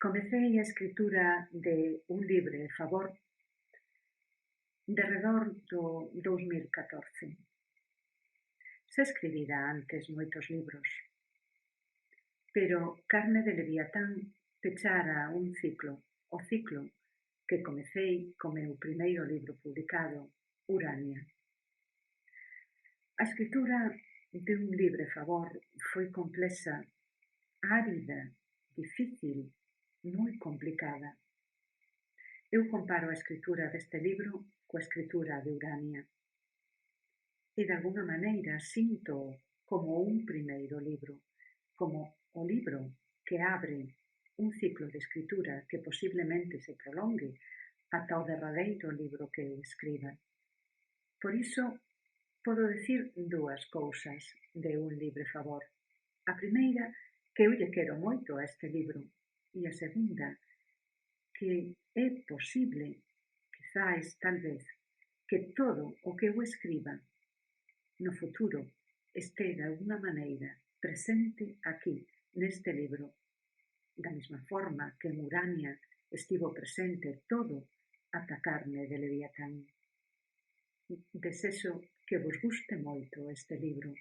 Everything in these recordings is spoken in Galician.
Comecei a escritura de Un Libre Favor derredor do 2014. Se escribira antes moitos libros, pero Carne de Leviatán pechara un ciclo, o ciclo que comecei co meu primeiro libro publicado, Urania. A escritura de Un Libre Favor foi complexa, árida, difícil, moi complicada. Eu comparo a escritura deste libro coa escritura de Urania. E, de alguna maneira, sinto como un primeiro libro, como o libro que abre un ciclo de escritura que posiblemente se prolongue ata o derradeiro libro que eu escriba. Por iso, podo dicir dúas cousas de Un Libre Favor. A primeira, que eu lle quero moito a este libro, e a segunda, que é posible, quizás, tal vez, que todo o que eu escriba no futuro este de alguna maneira presente aquí, neste libro, da mesma forma que en Urania estivo presente todo ata Carne de Leviatán. Desexo que vos guste moito este libro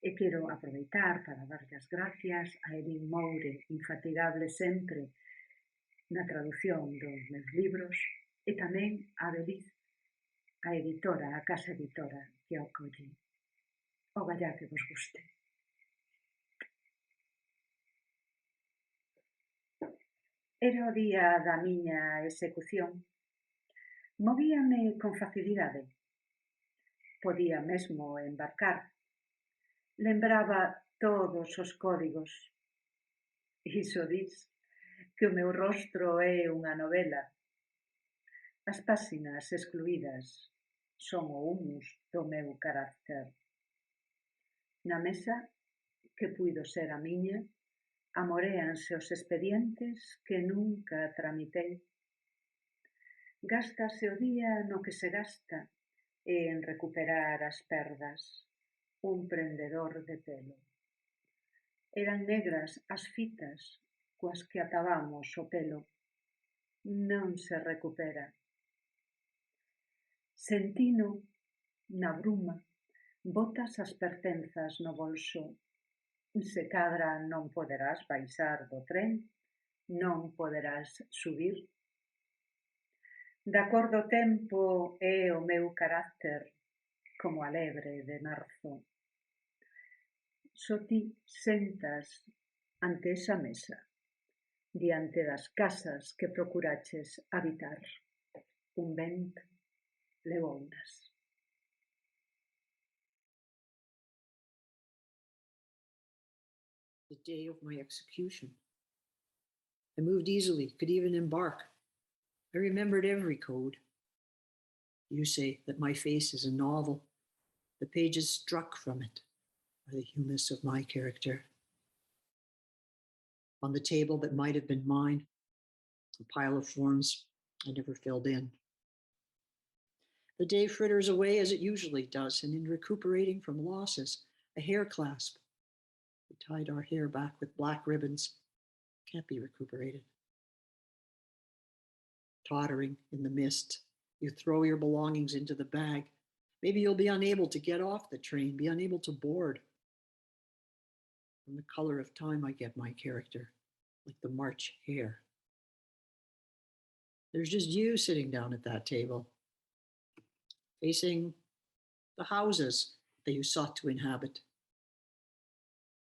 e quero aproveitar para dar as gracias a Erín Moure, infatigable sempre na traducción dos meus libros, e tamén a Veliz, a editora, a casa editora que o acolle. Ogallá que vos guste. Era o día da miña execución. Movíame con facilidade. Podía mesmo embarcar. Lembraba todos os códigos. Iso dis que o meu rostro é unha novela. As páxinas excluídas son o humus do meu carácter. Na mesa, que puido ser a miña, amoréanse os expedientes que nunca tramitei. Gástase o día no que se gasta e en recuperar as perdas, un prendedor de pelo. Eran negras as fitas coas que atabamos o pelo. Non se recupera. Sentino na bruma, botas as pertenzas no bolso. Se cadra non poderás baixar do tren, non poderás subir. Da cor do tempo é o meu carácter, como a lebre de marzo. Só ti sentas ante esa mesa, diante das casas que procuraches habitar. Un vent levounas. The day of my execution. I moved easily, could even embark. I remembered every code. You say that my face is a novel. The pages struck from it are the humus of my character. On the table that might have been mine, a pile of forms I never filled in. The day fritters away as it usually does, and in recuperating from losses, a hair clasp. We tied our hair back with black ribbons. Can't be recuperated. Tottering in the mist, you throw your belongings into the bag. Maybe you'll be unable to get off the train, be unable to board. From the color of time, I get my character, like the March hare. There's just you sitting down at that table, facing the houses that you sought to inhabit.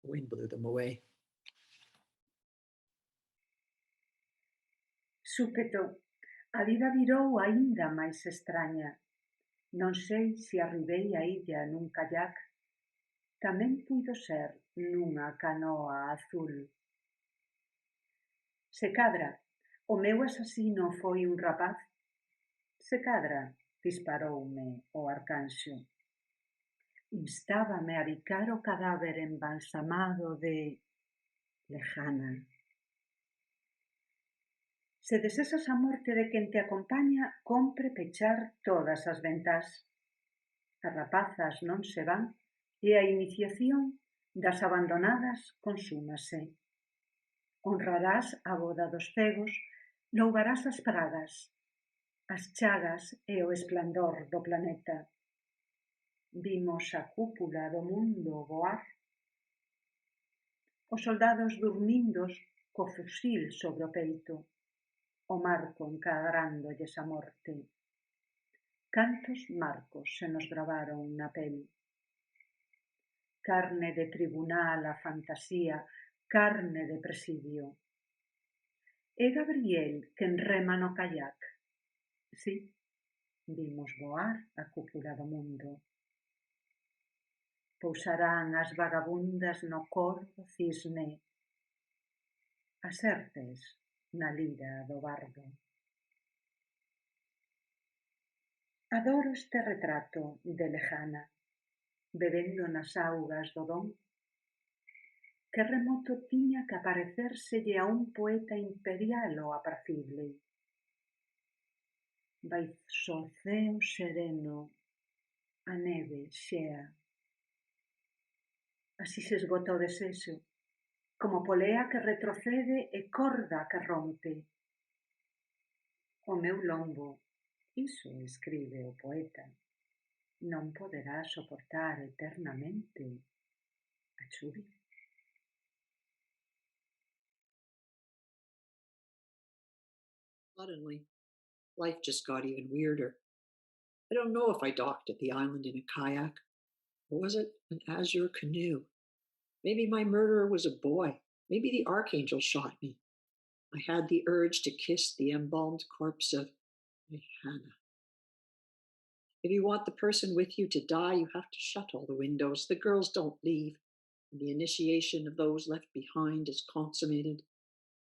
The wind blew them away. Súpeto, a vida virou aínda máis extraña. Non sei se arribei á illa nun kayak. Tamén puido ser nunha canoa azul. Se cadra, o meu asasino foi un rapaz. Se cadra, disparoume o arcanxo. Instábame a bicar o cadáver embalsamado de lejana. Se desexas a morte de quen te acompaña, compre pechar todas as ventás. As rapazas non se van e a iniciación das abandonadas consúmase. Honrarás a boda dos cegos, louvarás as pragas, as chagas e o esplendor do planeta. Vimos a cúpula do mundo voar. Os soldados dormindos co fusil sobre o peito, o marco encadrandolles a morte. Cantos marcos se nos gravaron na pel. Carne de tribunal a fantasía, carne de presidio. É Gabriel quen rema no kayak. Sí, vimos voar a cúpula do mundo. Pousarán as vagabundas no corvo cisne, as serpes na lira do bardo. Adoro este retrato de lejana, bebendo nas augas do Don. Que remoto tiña que aparecérselle a un poeta imperial o apacible. Baixo o ceo sereno, a neve xea. Así se esgota o desexo, como polea que retrocede e corda que rompe. O meu lombo, iso escribe o poeta, non poderá soportar eternamente a chuvia. Suddenly, life just got even weirder. I don't know if I docked at the island in a kayak, or was it an azure canoe? Maybe my murderer was a boy. Maybe the archangel shot me. I had the urge to kiss the embalmed corpse of my Hannah. If you want the person with you to die, you have to shut all the windows. The girls don't leave, and the initiation of those left behind is consummated.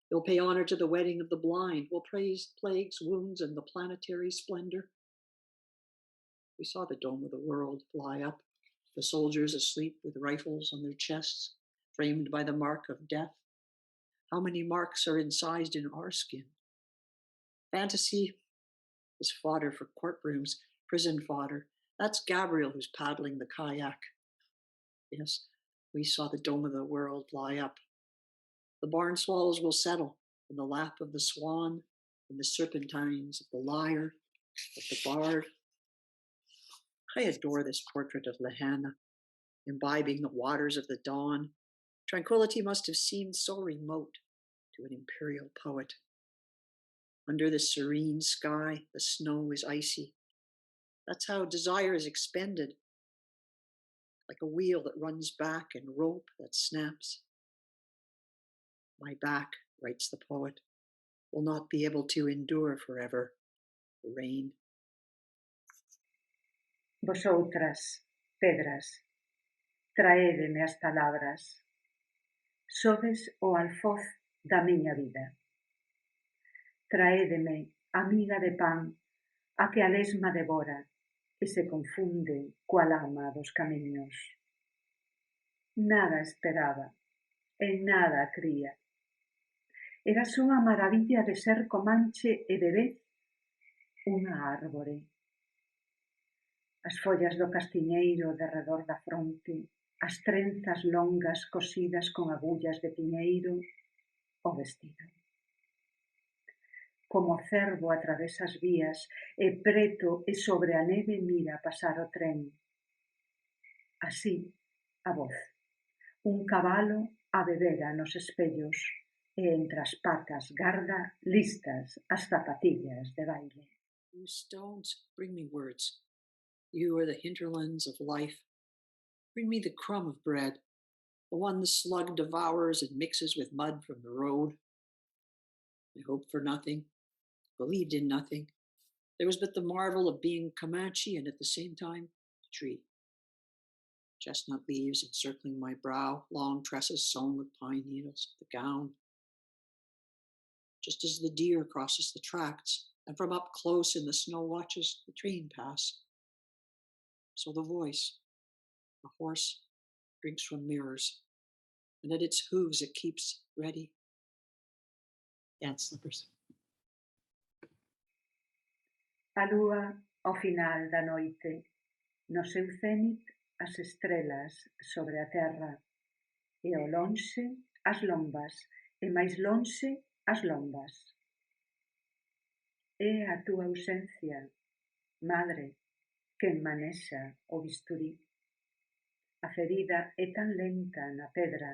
You'll pay honor to the wedding of the blind. We'll praise plagues, wounds, and the planetary splendor. We saw the dome of the world fly up, the soldiers asleep with rifles on their chests, framed by the mark of death. How many marks are incised in our skin? Fantasy is fodder for courtrooms, prison fodder. That's Gabriel who's paddling the kayak. Yes, we saw the dome of the world fly up. The barn swallows will settle in the lap of the swan, in the serpentines of the lyre, of the bard. I adore this portrait of Lehanna, imbibing the waters of the dawn. Tranquility must have seemed so remote to an imperial poet. Under the serene sky, the snow is icy. That's how desire is expended, like a wheel that runs back and rope that snaps. My back, writes the poet, will not be able to endure forever the rain. Vosotras, pedras, traédeme as palabras. Sodes o alfoz da miña vida. Traédeme, amiga de pan, a que a lesma devora e se confunde coa lama dos camiños. Nada esperaba e nada cría. Era só a maravilla de ser comanche e de vez unha árbore. As follas do castiñeiro de redor da fronte, as trenzas longas cosidas con agullas de piñeiro, o vestido. Como o cervo atravesa as vías e preto e sobre a neve mira pasar o tren. Así, a voz. Un cabalo a bebera nos espellos e entre as patas garda listas as zapatillas de baile. You stones, bring me words. You are the hinterlands of life. Bring me the crumb of bread, the one the slug devours and mixes with mud from the road. I hoped for nothing, believed in nothing. There was but the marvel of being Comanche and at the same time a tree. Chestnut leaves encircling my brow, long tresses sewn with pine needles, the gown. Just as the deer crosses the tracts, and from up close in the snow watches the train pass. So the voice, a horse, drinks from mirrors, and at its hooves it keeps ready. Dance slippers. A lúa ao final da noite, no seu cénit as estrelas sobre a terra, e ao lonxe as lombas e máis lonxe as lombas. É a túa ausencia, madre, quen manexa o bisturí. A ferida é tan lenta na pedra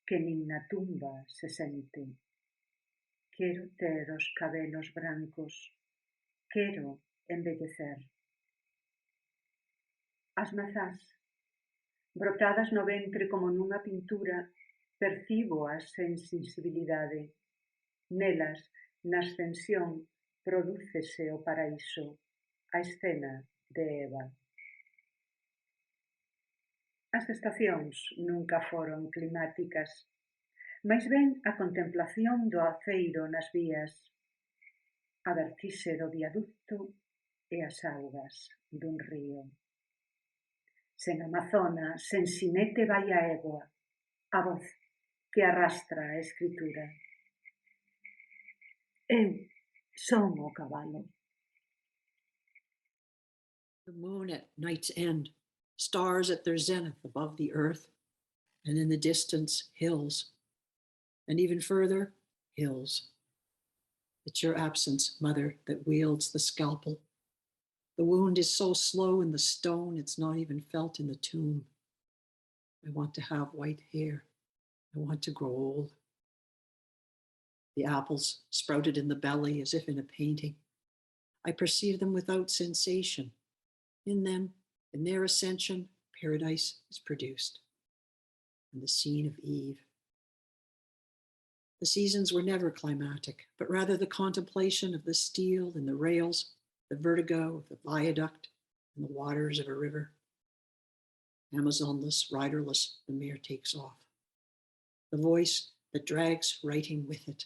que nin na tumba se sente. Quero ter os cabelos brancos, quero envellecer. As mazás, brotadas no ventre como nunha pintura, percíboas sen sensibilidade. Nelas, na ascensión, prodúcese o paraíso, a escena de Eva. As estacións nunca foron climáticas, máis ben a contemplación do aceiro nas vías, a vertixe do viaducto e as augas dun río. Sen Amazona, sen xinete vai a égua, a voz que arrastra a escritura. Eu son o cabalo. The moon at night's end, stars at their zenith above the earth, and in the distance, hills, and even further, hills. It's your absence, mother, that wields the scalpel. The wound is so slow in the stone, it's not even felt in the tomb. I want to have white hair. I want to grow old. The apples sprouted in the belly as if in a painting. I perceive them without sensation. In them, in their ascension, paradise is produced, and the scene of Eve. The seasons were never climatic, but rather the contemplation of the steel and the rails, the vertigo of the viaduct and the waters of a river. Amazonless, riderless, the mare takes off. The voice that drags writing with it.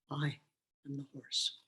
I am the horse.